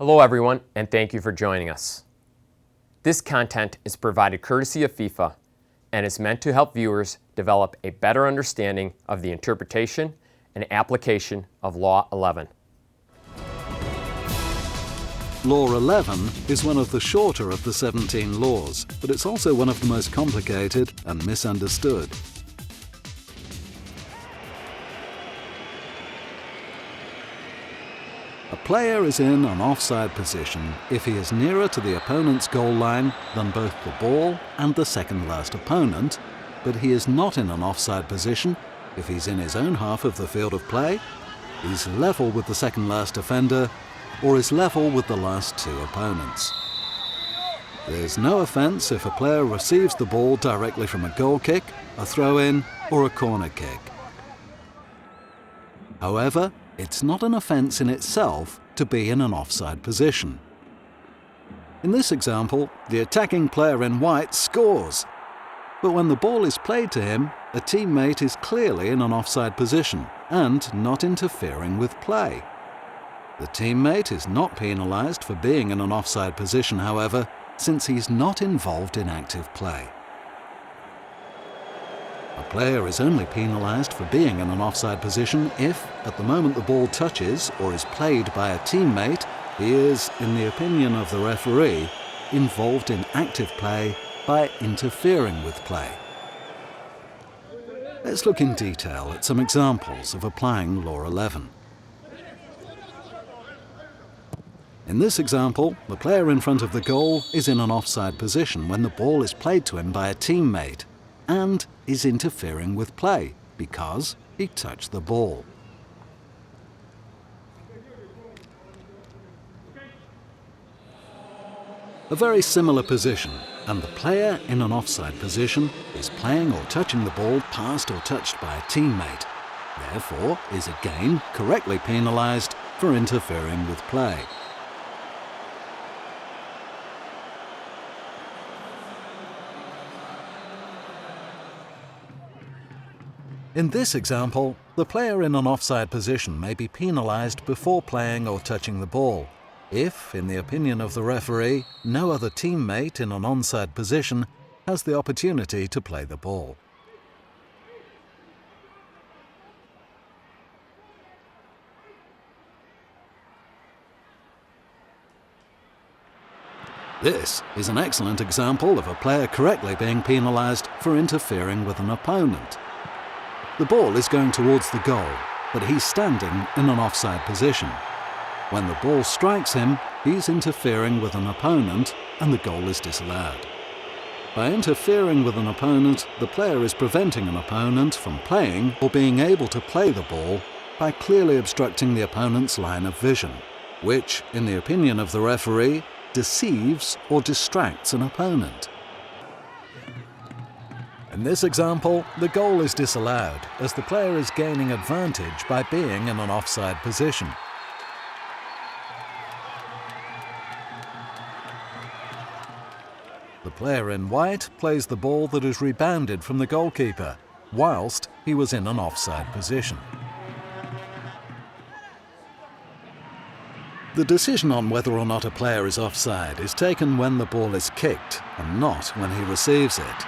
Hello everyone, and thank you for joining us. This content is provided courtesy of FIFA and is meant to help viewers develop a better understanding of the interpretation and application of Law 11. Law 11 is one of the shorter of the 17 laws, but it's also one of the most complicated and misunderstood. A player is in an offside position if he is nearer to the opponent's goal line than both the ball and the second last opponent, but he is not in an offside position if he's in his own half of the field of play, is level with the second last defender, or is level with the last two opponents. There's no offence if a player receives the ball directly from a goal kick, a throw-in, or a corner kick. However, it's not an offence in itself to be in an offside position. In this example, the attacking player in white scores, but when the ball is played to him, a teammate is clearly in an offside position and not interfering with play. The teammate is not penalised for being in an offside position, however, since he's not involved in active play. A player is only penalised for being in an offside position if, at the moment the ball touches or is played by a teammate, he is, in the opinion of the referee, involved in active play by interfering with play. Let's look in detail at some examples of applying Law 11. In this example, the player in front of the goal is in an offside position when the ball is played to him by a teammate and is interfering with play because he touched the ball. A very similar position, and the player in an offside position is playing or touching the ball passed or touched by a teammate, therefore is again correctly penalised for interfering with play. In this example, the player in an offside position may be penalised before playing or touching the ball, if, in the opinion of the referee, no other teammate in an onside position has the opportunity to play the ball. This is an excellent example of a player correctly being penalised for interfering with an opponent. The ball is going towards the goal, but he's standing in an offside position. When the ball strikes him, he's interfering with an opponent and the goal is disallowed. By interfering with an opponent, the player is preventing an opponent from playing or being able to play the ball by clearly obstructing the opponent's line of vision, which, in the opinion of the referee, deceives or distracts an opponent. In this example, the goal is disallowed as the player is gaining advantage by being in an offside position. The player in white plays the ball that is rebounded from the goalkeeper, whilst he was in an offside position. The decision on whether or not a player is offside is taken when the ball is kicked and not when he receives it.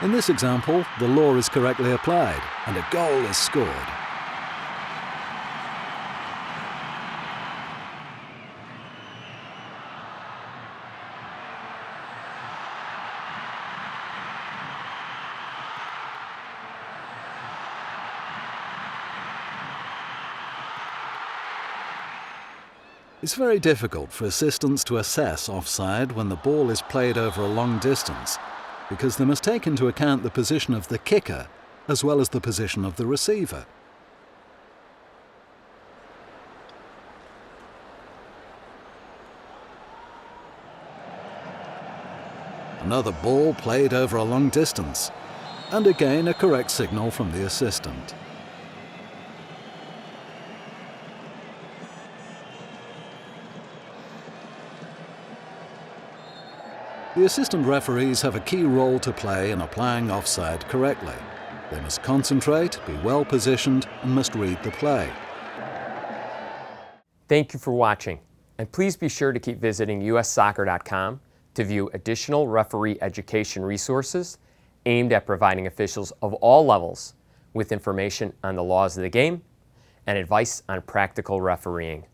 In this example, the law is correctly applied and a goal is scored. It's very difficult for assistants to assess offside when the ball is played over a long distance, because they must take into account the position of the kicker as well as the position of the receiver. Another ball played over a long distance, and again a correct signal from the assistant. The assistant referees have a key role to play in applying offside correctly. They must concentrate, be well positioned, and must read the play. Thank you for watching, And please be sure to keep visiting ussoccer.com to view additional referee education resources aimed at providing officials of all levels with information on the laws of the game and advice on practical refereeing.